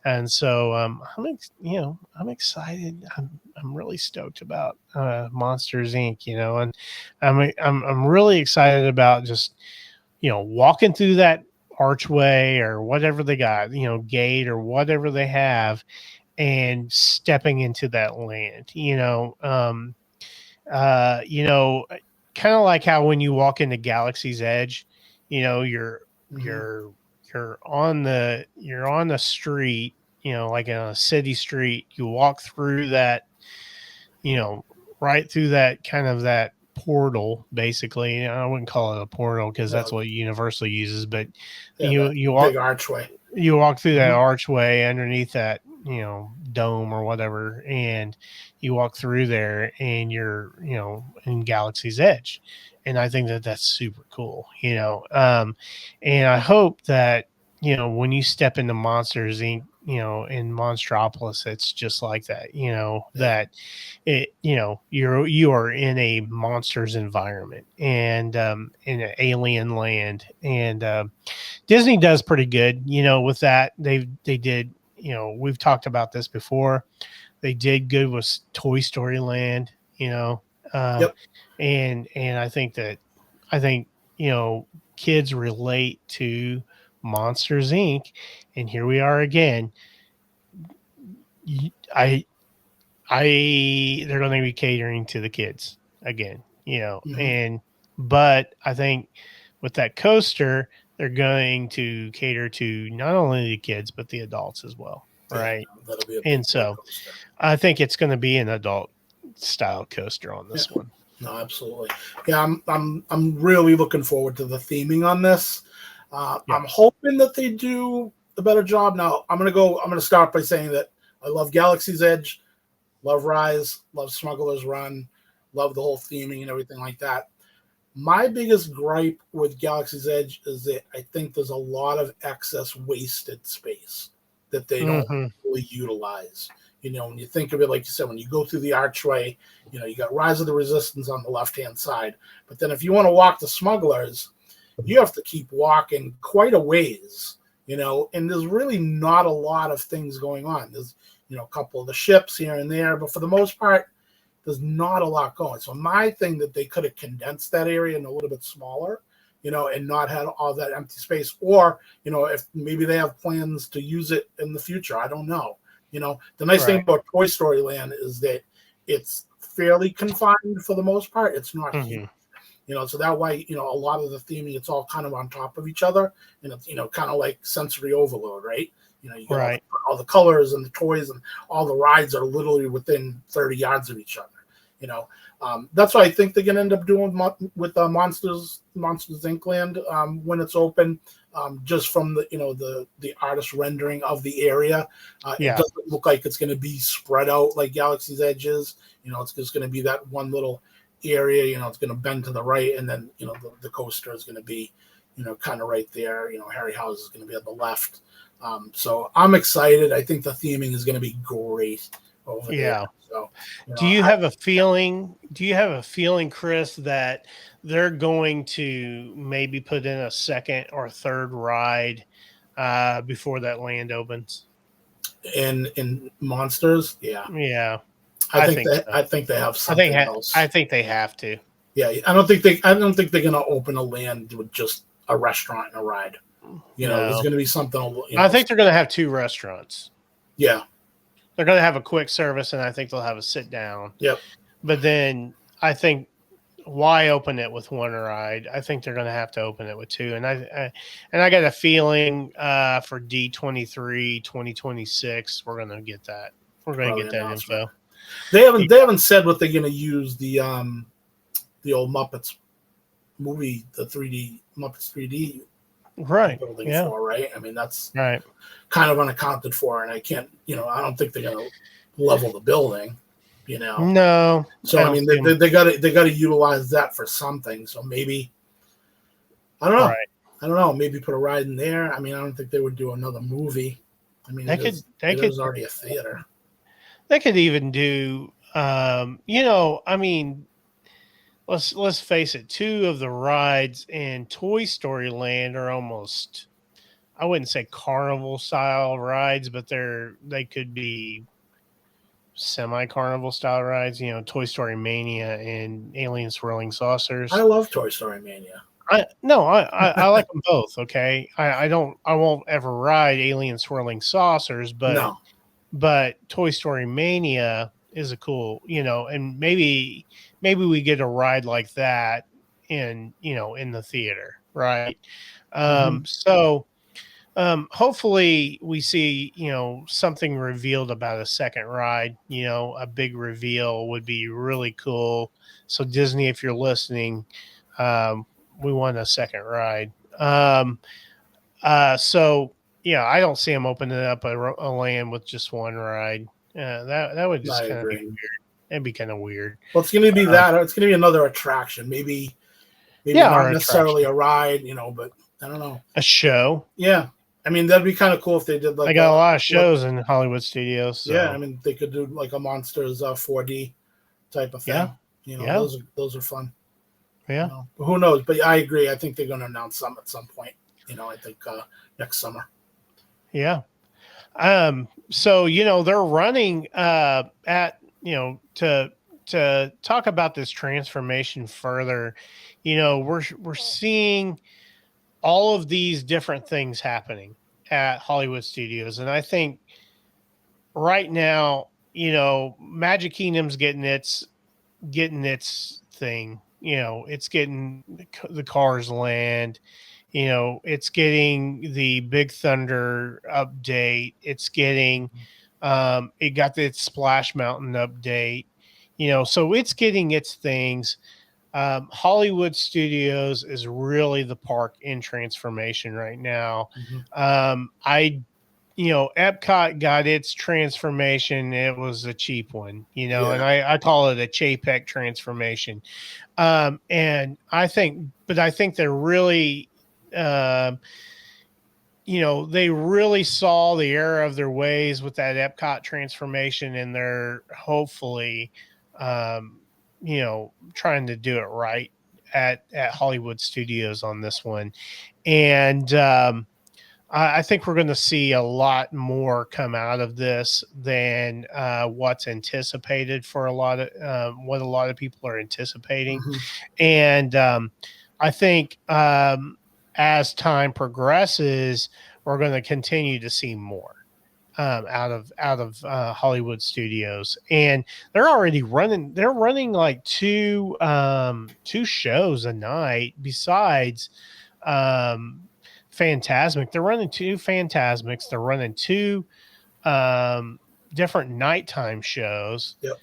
Speaker 1: and so I'm excited. I'm really stoked about Monsters Inc. And I'm really excited about just walking through that archway or whatever they got, gate or whatever they have, and stepping into that land. Kind of like how when you walk into Galaxy's Edge, you're on the street, like in a city street. You walk through that, right through that kind of that portal, basically. I wouldn't call it a portal because that's what Universal uses, but you walk
Speaker 2: big archway.
Speaker 1: You walk through that archway underneath that, dome or whatever, and you walk through there and you're, in Galaxy's Edge. And I think that that's super cool, and I hope that, when you step into Monsters Inc., in Monstropolis, it's just like that,
Speaker 2: Yeah.
Speaker 1: that you are in a monsters environment, and in an alien land. And Disney does pretty good, with that. They did, we've talked about this before. They did good with Toy Story Land, um,
Speaker 2: Yep.
Speaker 1: and I think kids relate to Monsters Inc. And here we are again. I they're going to be catering to the kids again,
Speaker 2: Hmm.
Speaker 1: but I think with that coaster, they're going to cater to not only the kids but the adults as well,
Speaker 2: Yeah.
Speaker 1: right?
Speaker 2: No, that'll be a big
Speaker 1: And
Speaker 2: boy
Speaker 1: so
Speaker 2: coaster.
Speaker 1: I think it's going to be an adult style coaster on
Speaker 2: Yeah.
Speaker 1: this one.
Speaker 2: No, absolutely. Yeah, I'm really looking forward to the theming on this.
Speaker 1: Yeah.
Speaker 2: I'm hoping that they do a better job. Now, I'm gonna start by saying that I love Galaxy's Edge, love Rise, love Smuggler's Run, love the whole theming and everything like that. My biggest gripe with Galaxy's Edge is that I think there's a lot of excess wasted space that they don't
Speaker 1: Hmm.
Speaker 2: really utilize. When you think of it, like you said, when you go through the archway, you got Rise of the Resistance on the left hand side. But then if you want to walk the Smugglers, you have to keep walking quite a ways, and there's really not a lot of things going on. There's, a couple of the ships here and there, but for the most part, there's not a lot going. So my thing that they could have condensed that area and a little bit smaller, and not had all that empty space. Or, if maybe they have plans to use it in the future. I don't know. The nice thing
Speaker 1: Right.
Speaker 2: about Toy Story Land is that it's fairly confined for the most part. It's not huge.
Speaker 1: Hmm.
Speaker 2: So that way, a lot of the theming, it's all kind of on top of each other, and it's, kind of like sensory overload, right? You get
Speaker 1: Right.
Speaker 2: all the colors and the toys, and all the rides are literally within 30 yards of each other. That's what I think they're going to end up doing with Monsters Inc. Land when it's open. Just from the artist rendering of the area, it
Speaker 1: Yeah.
Speaker 2: doesn't look like it's going to be spread out like Galaxy's Edge is. It's just going to be that one little area. It's going to bend to the right, and then the coaster is going to be kind of right there. Harryhausen is going to be at the left. So I'm excited. I think the theming is going to be great over there.
Speaker 1: Yeah.
Speaker 2: So,
Speaker 1: Do you have a feeling? Do you have a feeling, Chris, that they're going to maybe put in a second or third ride before that land opens?
Speaker 2: in Monsters, yeah,
Speaker 1: Yeah,
Speaker 2: I
Speaker 1: I
Speaker 2: think
Speaker 1: think
Speaker 2: that
Speaker 1: so.
Speaker 2: I think they have
Speaker 1: I think
Speaker 2: something
Speaker 1: I
Speaker 2: else.
Speaker 1: think they have to.
Speaker 2: Yeah, I don't think they're going to open a land with just a restaurant and a ride. There's
Speaker 1: No,
Speaker 2: going to be something.
Speaker 1: I think they're going to have two restaurants.
Speaker 2: Yeah.
Speaker 1: They're going to have a quick service, and I think they'll have a sit down.
Speaker 2: Yep.
Speaker 1: But then I think, why open it with one ride? I think they're going to have to open it with two. And I got a feeling for D23 2026, we're going to get that. We're going to
Speaker 2: Early
Speaker 1: get that
Speaker 2: announcement.
Speaker 1: info.
Speaker 2: They
Speaker 1: Yeah.
Speaker 2: haven't said what they're going to use the old Muppets movie, the 3D Muppets 3D
Speaker 1: Right.
Speaker 2: building
Speaker 1: Yeah.
Speaker 2: for, right? I mean, that's
Speaker 1: Right.
Speaker 2: kind of unaccounted for, and I can't, I don't think they're going to level the building,
Speaker 1: No,
Speaker 2: So
Speaker 1: I
Speaker 2: I
Speaker 1: don't
Speaker 2: mean,
Speaker 1: see them.
Speaker 2: they got to utilize that for something. So maybe I don't know.
Speaker 1: Right.
Speaker 2: I don't know. Maybe put a ride in there. I mean, I don't think they would do another movie. I mean,
Speaker 1: They could. They
Speaker 2: it
Speaker 1: could.
Speaker 2: is already a theater.
Speaker 1: They could even do. I mean, let's face it. Two of the rides in Toy Story Land are almost, I wouldn't say carnival style rides, but they could be semi carnival style rides. Toy Story Mania and Alien Swirling
Speaker 2: I
Speaker 1: Saucers.
Speaker 2: love Toy Story Mania.
Speaker 1: I like them both. Okay, I won't ever ride Alien Swirling Saucers, but
Speaker 2: No.
Speaker 1: Toy Story Mania is a cool, and maybe we get a ride like that in the theater, right?
Speaker 2: Mm-hmm.
Speaker 1: So hopefully we see, something revealed about a second ride. A big reveal would be really cool. So Disney, if you're listening, we want a second ride. So yeah, I don't see them opening up a land with just one ride. Yeah, that would just
Speaker 2: I
Speaker 1: kind of be
Speaker 2: agree.
Speaker 1: weird. It'd be kind of weird.
Speaker 2: Well, it's going to be
Speaker 1: Uh,
Speaker 2: that. It's going to be another attraction. Maybe
Speaker 1: yeah,
Speaker 2: not
Speaker 1: or
Speaker 2: necessarily
Speaker 1: attraction,
Speaker 2: a ride, but I don't know.
Speaker 1: a show.
Speaker 2: Yeah, I mean that'd be kind of cool if they did
Speaker 1: I
Speaker 2: like
Speaker 1: got a
Speaker 2: a
Speaker 1: lot of
Speaker 2: like
Speaker 1: shows in Hollywood studios,
Speaker 2: yeah. I
Speaker 1: so
Speaker 2: mean they could do like a Monsters 4D type of
Speaker 1: yeah,
Speaker 2: thing.
Speaker 1: yeah,
Speaker 2: Those are fun.
Speaker 1: yeah,
Speaker 2: But who knows? But I agree. I think they're going to announce some at some point. I think next summer.
Speaker 1: yeah. So they're running at to talk about this transformation further. We're seeing all of these different things happening at Hollywood studios, and I think right now, Magic Kingdom's getting its thing. It's getting the Cars Land. It's getting the Big Thunder update. It's getting it got the Splash Mountain update. So it's getting its things. Hollywood Studios is really the park in transformation right now.
Speaker 2: Mm-hmm.
Speaker 1: I Epcot got its transformation. It was a cheap one, and
Speaker 2: Yeah.
Speaker 1: I call it a Chapek transformation. But I think they're really, um, they really saw the error of their ways with that Epcot transformation, and they're hopefully, trying to do it right at Hollywood Studios on this one. And I think we're going to see a lot more come out of this than what's anticipated for what a lot of people are anticipating.
Speaker 2: Mm-hmm.
Speaker 1: And I think as time progresses, we're going to continue to see more out of Hollywood studios, and they're already running. They're running like two shows a night besides Phantasmic. They're running two Phantasmics. They're running two um, different nighttime shows.
Speaker 2: Yep.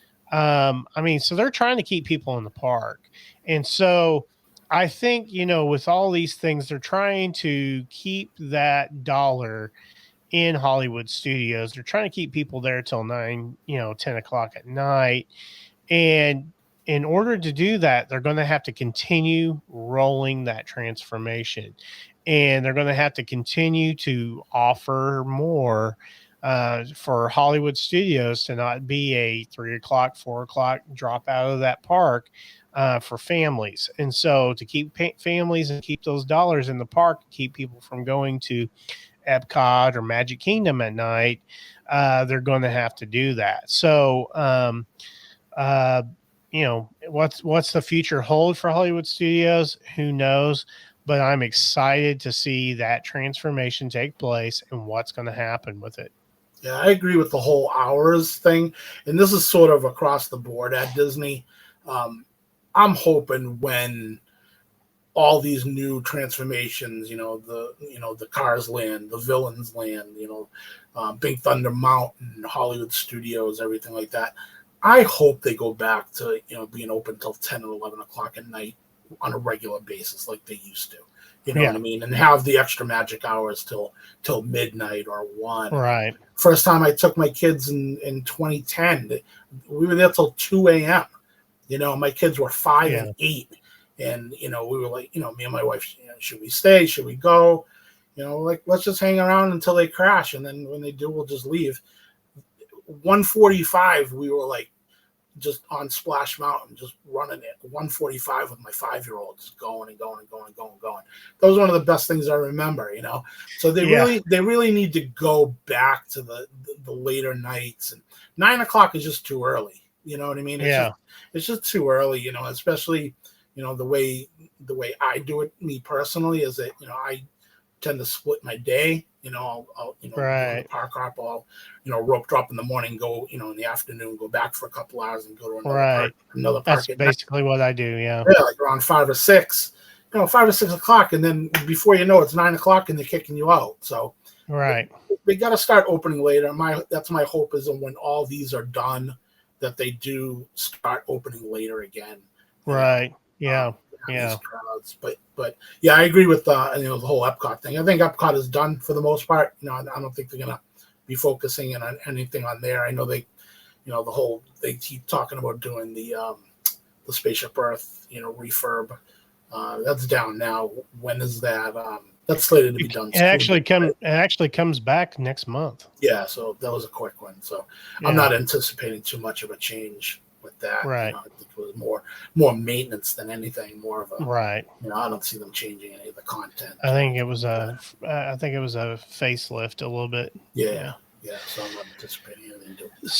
Speaker 1: So they're trying to keep people in the park. And so I think, with all these things, they're trying to keep that dollar in Hollywood studios. They're trying to keep people there till 9, 10 o'clock at night. And in order to do that, they're going to have to continue rolling that transformation. And they're going to have to continue to offer more for Hollywood studios to not be a 3 o'clock, 4 o'clock drop out of that park for families. And so to keep families and keep those dollars in the park, keep people from going to Epcot or Magic Kingdom at night, they're going to have to do that. So, what's the future hold for Hollywood studios? Who knows? But I'm excited to see that transformation take place and what's going to happen with it.
Speaker 2: Yeah, I agree with the whole hours thing, and this is sort of across the board at Disney. I'm hoping when all these new transformations, the Cars Land, the Villains Land, Big Thunder Mountain, Hollywood Studios, everything like that. I hope they go back to being open till 10 or 11 o'clock at night on a regular basis like they used to. You know what I mean? And have the extra magic hours till midnight or 1.
Speaker 1: Right.
Speaker 2: First time I took my kids in 2010, we were there till 2 a.m. My kids were 5 and 8. And, we were like, me and my wife, should we stay? Should we go? Let's just hang around until they crash. And then when they do, we'll just leave. 1:45, we were like just on Splash Mountain, just running it. 1:45 with my 5-year-old, just going and going and going and going and going. That was one of the best things I remember, So they really need to go back to the later nights. And 9 o'clock is just too early. You know what I mean? It's just too early, especially, the way I do it, me personally, is that, I tend to split my day. I'll
Speaker 1: right.
Speaker 2: go to the park hop, I'll, rope drop in the morning, go, in the afternoon, go back for a couple hours and go to another park.
Speaker 1: That's basically what I do. Yeah.
Speaker 2: Yeah. Like around 5 or 6, 5 or 6 o'clock. And then before you know it, it's 9 o'clock and they're kicking you out. So
Speaker 1: right.
Speaker 2: They got to start opening later. That's my hope, is that when all these are done, that they do start opening later again.
Speaker 1: Right. Yeah.
Speaker 2: Crowds. But yeah, I agree with the whole Epcot thing. I think Epcot is done for the most part. I don't think they're gonna be focusing on anything on there. I know they the whole they keep talking about doing the Spaceship Earth, refurb. That's down now. When is that? That's slated to be done soon.
Speaker 1: It actually comes back next month.
Speaker 2: Yeah, so that was a quick one. So I'm
Speaker 1: Yeah.
Speaker 2: not anticipating too much of a change with that.
Speaker 1: Right.
Speaker 2: I think it was more maintenance than anything. More of a
Speaker 1: Right.
Speaker 2: I don't see them changing any of the content.
Speaker 1: I think it was a facelift a little bit.
Speaker 2: Yeah,
Speaker 1: Yeah.
Speaker 2: yeah. So I'm not anticipating anything to it.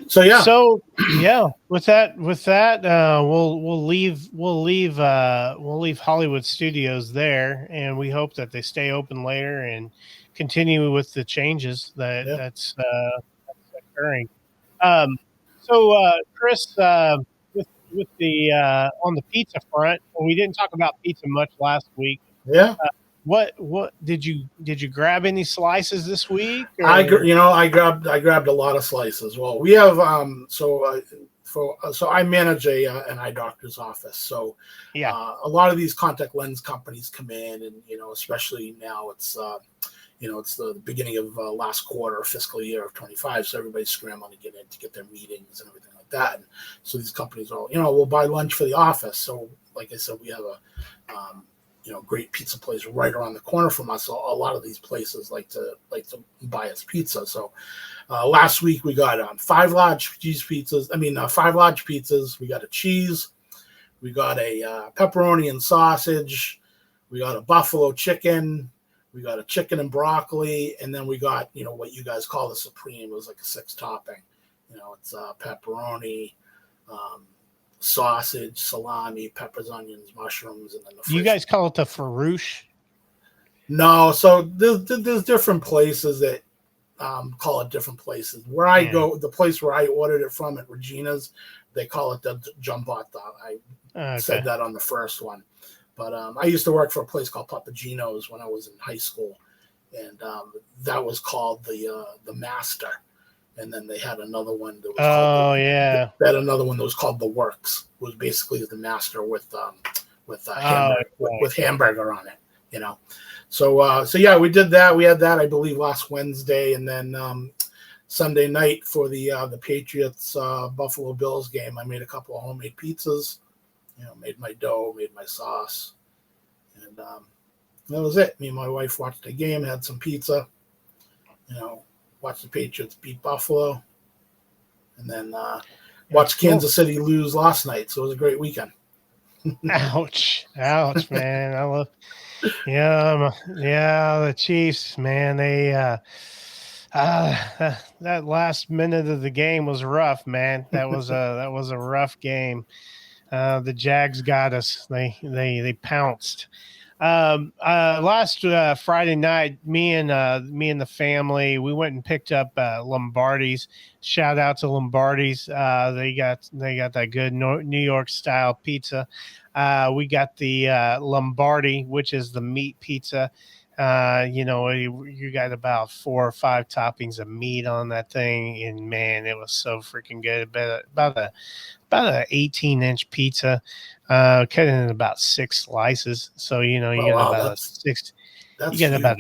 Speaker 2: So yeah.
Speaker 1: So yeah, with that, we'll leave Hollywood Studios there, and we hope that they stay open later and continue with the changes
Speaker 2: Yeah.
Speaker 1: that's occurring. Um, Chris, with the on the pizza front, we didn't talk about pizza much last week.
Speaker 2: Yeah.
Speaker 1: What did you grab any slices this week? Or?
Speaker 2: I grabbed a lot of slices. Well, we have so I manage an eye doctor's office. So
Speaker 1: Yeah.
Speaker 2: A lot of these contact lens companies come in, and especially now it's the beginning of last quarter fiscal year of 25, so everybody's scrambling to get in to get their meetings and everything like that. And so these companies all we'll buy lunch for the office. So like I said, we have a great pizza place right around the corner from us. So a lot of these places like to buy us pizza. So last week we got 5 large pizzas. We got a cheese. We got a pepperoni and sausage. We got a buffalo chicken. We got a chicken and broccoli, and then we got what you guys call the supreme. It was like a 6 topping. It's pepperoni, sausage, salami, peppers, onions, mushrooms, and then the.
Speaker 1: You guys call it the Farouche?
Speaker 2: No, so there's different places that call it different places. Where I go, the place where I ordered it from at Regina's, they call it the Jambata. I said that on the first one. But I used to work for a place called Papagino's when I was in high school, and that was called the Master. And then they had another one that was they had another one that was called the Works. It was basically the Master with hamburger on it. So yeah, we did that. We had that, I believe, last Wednesday, and then Sunday night for the Patriots Buffalo Bills game, I made a couple of homemade pizzas. Made my dough, made my sauce, and that was it. Me and my wife watched the game, had some pizza, watched the Patriots beat Buffalo, and then watched Kansas City lose last night. So it was a great weekend.
Speaker 1: Ouch, man! I love, the Chiefs, man. They that last minute of the game was rough, man. That was a rough game. The Jags got us. They pounced. Last Friday night, me and the family, we went and picked up Lombardi's. Shout out to Lombardi's. They got that good New York style pizza. We got the Lombardi, which is the meat pizza. You got about 4 or 5 toppings of meat on that thing, and man, it was so freaking good. About an 18-inch pizza, cut in about 6 slices. So you get about a 6.
Speaker 2: That's
Speaker 1: you get
Speaker 2: huge.
Speaker 1: about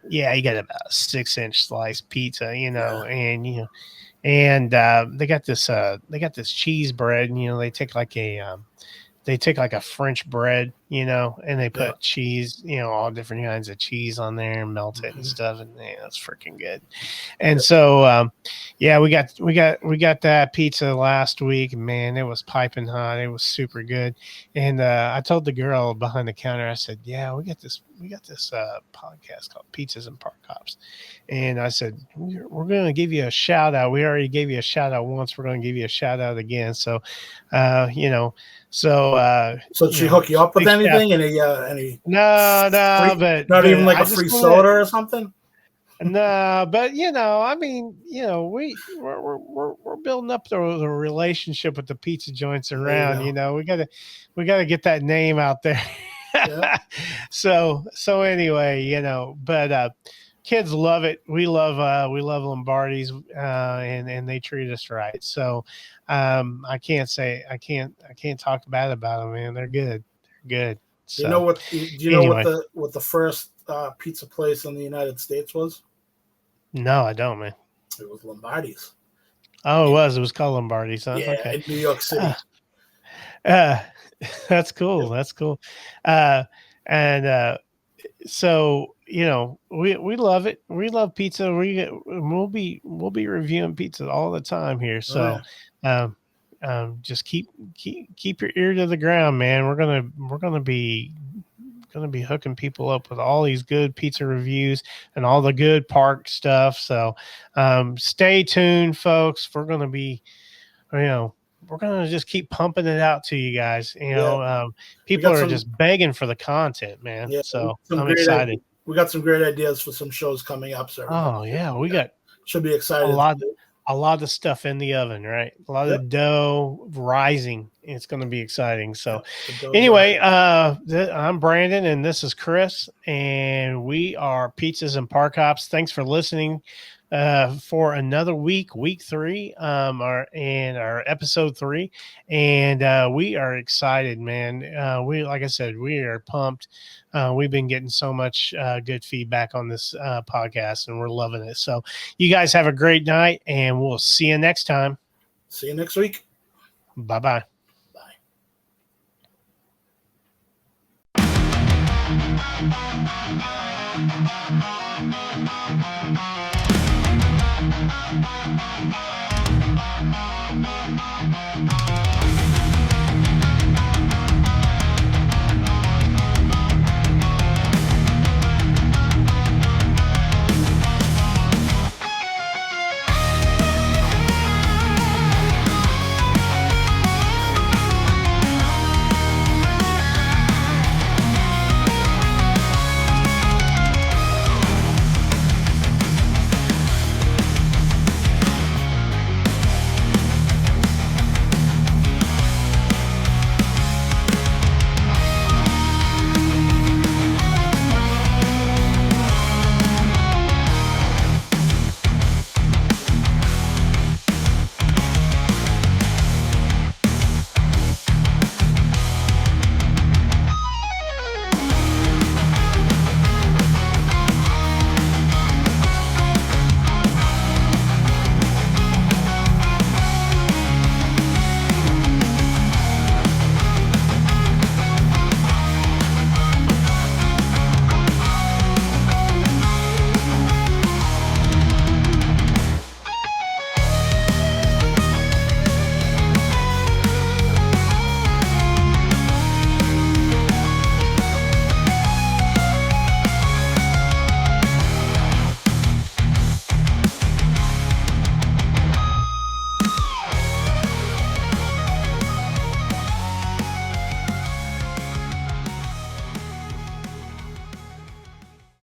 Speaker 1: you got about a 6-inch slice pizza. And they got this cheese bread. And, they take like a French bread, and they put cheese, all different kinds of cheese on there and melt it and stuff. And man, that's freaking good. And so, we got that pizza last week. Man, it was piping hot. It was super good. And I told the girl behind the counter, I said, "Yeah, we got this podcast called Pizzas and Park Hops." And I said, "We're going to give you a shout out. We already gave you a shout out once. We're going to give you a shout out again." So,
Speaker 2: So did she hook you up with anything? Any?
Speaker 1: No, but
Speaker 2: not even like a free soda or something.
Speaker 1: No, but we're building up the relationship with the pizza joints around. We gotta get that name out there. Yeah. So anyway, but kids love it. We love Lombardi's, and they treat us right. So I can't talk bad about them, man. They're good. They're good. So,
Speaker 2: do you know what the first pizza place in the United States was?
Speaker 1: No, I don't, man.
Speaker 2: It was Lombardi's.
Speaker 1: Oh, it was called Lombardi's, huh?
Speaker 2: Yeah,
Speaker 1: Okay.
Speaker 2: in New York
Speaker 1: Uh,
Speaker 2: City.
Speaker 1: uh, that's
Speaker 2: Yep.
Speaker 1: cool. That's cool. Uh, and so we love it. We love pizza. We'll be reviewing pizza all the time here.
Speaker 2: Oh
Speaker 1: So
Speaker 2: yeah.
Speaker 1: um, just keep your ear to the ground, man. We're gonna be hooking people up with all these good pizza reviews and all the good park stuff. So stay tuned, folks. You know, we're gonna just keep pumping it out to you guys.
Speaker 2: Yeah. We
Speaker 1: People
Speaker 2: got
Speaker 1: are
Speaker 2: some.
Speaker 1: just begging for the content, man.
Speaker 2: Yeah,
Speaker 1: So
Speaker 2: some
Speaker 1: I'm
Speaker 2: great.
Speaker 1: excited.
Speaker 2: We got some great ideas for some shows coming up. So everybody
Speaker 1: Oh yeah, we got
Speaker 2: should be
Speaker 1: a
Speaker 2: excited.
Speaker 1: lot a lot of stuff in the oven, right? A lot
Speaker 2: Yep.
Speaker 1: of dough rising. It's going to be exciting. So
Speaker 2: Yep. The dough's right.
Speaker 1: anyway, I'm Brandon and this is Chris and we are Pizzas and Park Hops. Thanks for listening for another week 3, our episode 3, and we are excited, man. We like I said, we are pumped. We've been getting so much good feedback on this podcast, and we're loving it. So, you guys have a great night, and we'll see you next time.
Speaker 2: See you next week.
Speaker 1: Bye bye.
Speaker 2: Bye.